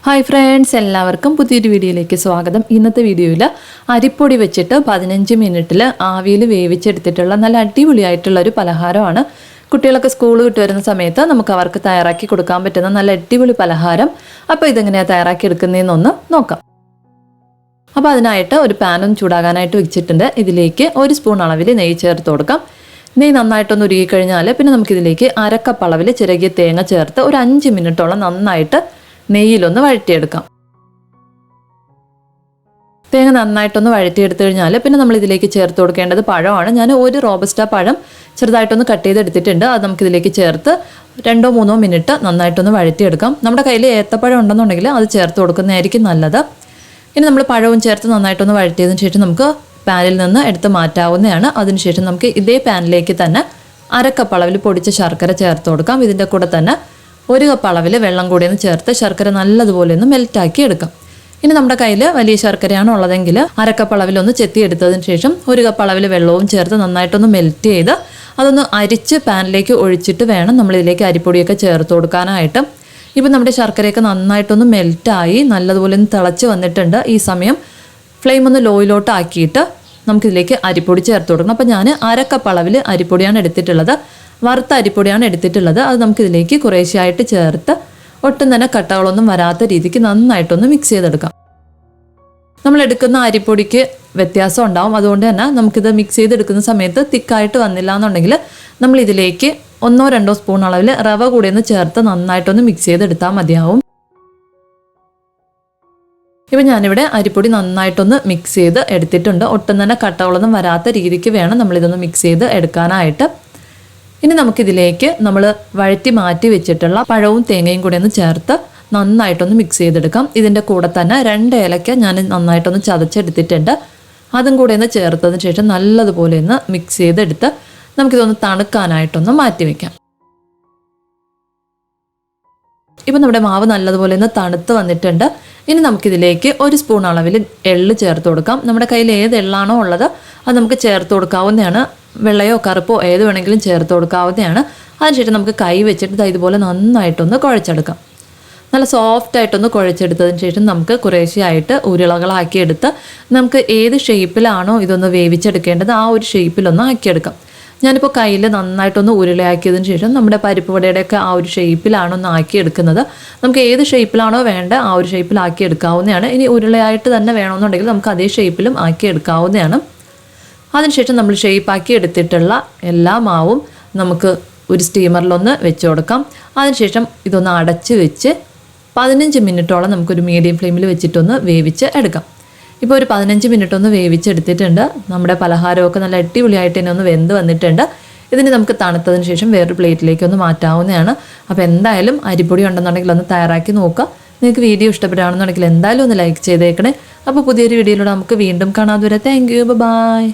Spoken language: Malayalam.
ഹായ് ഫ്രണ്ട്സ്, എല്ലാവർക്കും പുതിയൊരു വീഡിയോയിലേക്ക് സ്വാഗതം. ഇന്നത്തെ വീഡിയോയിൽ അരിപ്പൊടി വെച്ചിട്ട് 15 മിനിറ്റിൽ ആവിയിൽ വേവിച്ചെടുത്തിട്ടുള്ള നല്ല അടിപൊളിയായിട്ടുള്ള ഒരു പലഹാരമാണ്. കുട്ടികളൊക്കെ സ്കൂൾ വിട്ട് വരുന്ന സമയത്ത് നമുക്ക് അവർക്ക് തയ്യാറാക്കി കൊടുക്കാൻ പറ്റുന്ന നല്ല അടിപൊളി പലഹാരം. അപ്പോൾ ഇതെങ്ങനെയാണ് തയ്യാറാക്കി എടുക്കുന്നതെന്നൊന്ന് നോക്കാം. അപ്പോൾ അതിനായിട്ട് ഒരു പാനും ചൂടാകാനായിട്ട് വെച്ചിട്ടുണ്ട്. ഇതിലേക്ക് 1 സ്പൂൺ അളവിൽ നെയ്യ് ചേർത്ത് കൊടുക്കാം. നെയ്യ് നന്നായിട്ടൊന്ന് ഉരുകി കഴിഞ്ഞാൽ പിന്നെ നമുക്കിതിലേക്ക് അരക്കപ്പ് അളവിൽ ചിരകിയ തേങ്ങ ചേർത്ത് ഒരു 5 മിനിറ്റോളം നന്നായിട്ട് നെയ്യിലൊന്ന് വഴറ്റിയെടുക്കാം. തേങ്ങ നന്നായിട്ടൊന്ന് വഴറ്റിയെടുത്തു കഴിഞ്ഞാൽ പിന്നെ നമ്മൾ ഇതിലേക്ക് ചേർത്ത് കൊടുക്കേണ്ടത് പഴമാണ്. ഞാൻ ഒരു റോബസ്റ്റ പഴം ചെറുതായിട്ടൊന്ന് കട്ട് ചെയ്തെടുത്തിട്ടുണ്ട്. അത് നമുക്കിതിലേക്ക് ചേർത്ത് 2-3 മിനിറ്റ് നന്നായിട്ടൊന്ന് വഴറ്റിയെടുക്കാം. നമ്മുടെ കയ്യിൽ ഏത്തപ്പഴം ഉണ്ടെന്നുണ്ടെങ്കിൽ അത് ചേർത്ത് കൊടുക്കുന്നതായിരിക്കും നല്ലത്. ഇനി നമ്മൾ പഴവും ചേർത്ത് നന്നായിട്ടൊന്ന് വഴറ്റിയതിന് ശേഷം നമുക്ക് പാനിൽ നിന്ന് എടുത്ത് മാറ്റാവുന്നതാണ്. അതിനുശേഷം നമുക്ക് ഇതേ പാനിലേക്ക് തന്നെ അരക്കപ്പ് അളവിൽ പൊടിച്ച ശർക്കര ചേർത്ത് കൊടുക്കാം. ഇതിൻ്റെ കൂടെ തന്നെ 1 കപ്പ് അളവിൽ വെള്ളം കൂടി ഒന്ന് ചേർത്ത് ശർക്കര നല്ലതുപോലെ ഒന്ന് മെൽറ്റാക്കി എടുക്കാം. ഇനി നമ്മുടെ കയ്യിൽ വലിയ ശർക്കരയാണ് ഉള്ളതെങ്കിൽ അരക്കപ്പ് അളവിലൊന്ന് ചെത്തിയെടുത്തതിന് ശേഷം 1 കപ്പ് അളവിൽ വെള്ളവും ചേർത്ത് നന്നായിട്ടൊന്ന് മെൽറ്റ് ചെയ്ത് അതൊന്ന് അരിച്ച് പാനിലേക്ക് ഒഴിച്ചിട്ട് വേണം നമ്മളിതിലേക്ക് അരിപ്പൊടിയൊക്കെ ചേർത്ത് കൊടുക്കാനായിട്ട്. ഇപ്പം നമ്മുടെ ശർക്കരയൊക്കെ നന്നായിട്ടൊന്ന് മെൽറ്റായി നല്ലതുപോലെ ഒന്ന് തിളച്ച് വന്നിട്ടുണ്ട്. ഈ സമയം ഫ്ലെയിം ഒന്ന് ലോയിലോട്ട് ആക്കിയിട്ട് നമുക്കിതിലേക്ക് അരിപ്പൊടി ചേർത്ത് കൊടുക്കണം. അപ്പോൾ ഞാൻ അരക്കപ്പ് അളവിൽ അരിപ്പൊടിയാണ് എടുത്തിട്ടുള്ളത്. വറുത്ത അരിപ്പൊടിയാണ് എടുത്തിട്ടുള്ളത്. അത് നമുക്കിതിലേക്ക് കുറേശ്ശെയായിട്ട് ചേർത്ത് ഒട്ടും തന്നെ കട്ടകളൊന്നും വരാത്ത രീതിക്ക് നന്നായിട്ടൊന്ന് മിക്സ് ചെയ്തെടുക്കാം. നമ്മൾ എടുക്കുന്ന അരിപ്പൊടിക്ക് വ്യത്യാസം ഉണ്ടാവും. അതുകൊണ്ട് തന്നെ നമുക്കിത് മിക്സ് ചെയ്തെടുക്കുന്ന സമയത്ത് തിക്കായിട്ട് വന്നില്ല എന്നുണ്ടെങ്കിൽ നമ്മൾ ഇതിലേക്ക് 1-2 സ്പൂൺ അളവിൽ റവ കൂടി ഒന്ന് ചേർത്ത് നന്നായിട്ടൊന്ന് മിക്സ് ചെയ്തെടുത്താൽ മതിയാവും. ഇപ്പം ഞാനിവിടെ അരിപ്പൊടി നന്നായിട്ടൊന്ന് മിക്സ് ചെയ്ത് എടുത്തിട്ടുണ്ട്. ഒട്ടും തന്നെ കട്ടകളൊന്നും വരാത്ത രീതിക്ക് വേണം നമ്മളിതൊന്ന് മിക്സ് ചെയ്ത് എടുക്കാനായിട്ട്. ഇനി നമുക്കിതിലേക്ക് നമ്മൾ വഴറ്റി മാറ്റി വെച്ചിട്ടുള്ള പഴവും തേങ്ങയും കൂടി ഒന്ന് ചേർത്ത് നന്നായിട്ടൊന്ന് മിക്സ് ചെയ്തെടുക്കാം. ഇതിൻ്റെ കൂടെ തന്നെ 2 ഏലക്ക ഞാൻ നന്നായിട്ടൊന്ന് ചതച്ചെടുത്തിട്ടുണ്ട്. അതും കൂടെ ഒന്ന് ചേർത്തതിന് ശേഷം നല്ലതുപോലെ ഒന്ന് മിക്സ് ചെയ്തെടുത്ത് നമുക്കിതൊന്ന് തണുക്കാനായിട്ടൊന്ന് മാറ്റി വയ്ക്കാം. ഇപ്പം നമ്മുടെ മാവ് നല്ലതുപോലെ ഒന്ന് തണുത്ത് വന്നിട്ടുണ്ട്. ഇനി നമുക്കിതിലേക്ക് 1 സ്പൂൺ അളവിൽ എള്ള് ചേർത്ത് കൊടുക്കാം. നമ്മുടെ കയ്യിൽ ഏത് എള്ളാണോ ഉള്ളത് അത് നമുക്ക് ചേർത്ത് കൊടുക്കാവുന്നതാണ്. വെള്ളയോ കറുപ്പോ ഏത് വേണമെങ്കിലും ചേർത്ത് കൊടുക്കാവുന്നതാണ്. അതിനുശേഷം നമുക്ക് കൈ വെച്ചിട്ട് ഇതുപോലെ നന്നായിട്ടൊന്ന് കുഴച്ചെടുക്കാം. നല്ല സോഫ്റ്റായിട്ടൊന്ന് കുഴച്ചെടുത്തതിന് ശേഷം നമുക്ക് കുറേശ്ശെയായിട്ട് ഉരുളകളാക്കി എടുത്ത് നമുക്ക് ഏത് ഷേപ്പിലാണോ ഇതൊന്ന് വേവിച്ചെടുക്കേണ്ടത് ആ ഒരു ഷേപ്പിലൊന്ന് ആക്കിയെടുക്കാം. ഞാനിപ്പോൾ കയ്യിൽ നന്നായിട്ടൊന്ന് ഉരുളയാക്കിയതിന് ശേഷം നമ്മുടെ പരിപ്പ് വടയുടെയൊക്കെ ആ ഒരു ഷേപ്പിലാണ് ഒന്ന് ആക്കിയെടുക്കുന്നത്. നമുക്ക് ഏത് ഷേപ്പിലാണോ വേണ്ട ആ ഒരു ഷേപ്പിലാക്കി എടുക്കാവുന്നതാണ്. ഇനി ഉരുളയായിട്ട് തന്നെ വേണമെന്നുണ്ടെങ്കിൽ നമുക്ക് അതേ ഷേപ്പിലും ആക്കി എടുക്കാവുന്നതാണ്. അതിനുശേഷം നമ്മൾ ഷേപ്പാക്കി എടുത്തിട്ടുള്ള എല്ലാ മാവും നമുക്ക് ഒരു സ്റ്റീമറിലൊന്ന് വെച്ച് കൊടുക്കാം. അതിനുശേഷം ഇതൊന്ന് അടച്ച് വെച്ച് 15 മിനിറ്റോളം നമുക്കൊരു മീഡിയം ഫ്ലെയിമിൽ വെച്ചിട്ടൊന്ന് വേവിച്ച് എടുക്കാം. ഇപ്പോൾ ഒരു 15 മിനിറ്റ് ഒന്ന് വേവിച്ചെടുത്തിട്ടുണ്ട്. നമ്മുടെ പലഹാരമൊക്കെ നല്ല അടിപൊളിയായിട്ട് തന്നെ ഒന്ന് വെന്ത് വന്നിട്ടുണ്ട്. ഇതിന് നമുക്ക് തണുത്തതിന് ശേഷം വേറൊരു പ്ലേറ്റിലേക്ക് ഒന്ന് മാറ്റാവുന്നതാണ്. അപ്പോൾ എന്തായാലും അരിപ്പൊടി ഉണ്ടെന്നുണ്ടെങ്കിൽ ഒന്ന് തയ്യാറാക്കി നോക്കുക. നിങ്ങൾക്ക് വീഡിയോ ഇഷ്ടപ്പെടുകയാണെന്നുണ്ടെങ്കിൽ എന്തായാലും ഒന്ന് ലൈക്ക് ചെയ്തേക്കണേ. അപ്പോൾ പുതിയൊരു വീഡിയോയിലൂടെ നമുക്ക് വീണ്ടും കാണാം. അതുവരെ താങ്ക് യു, ബൈ.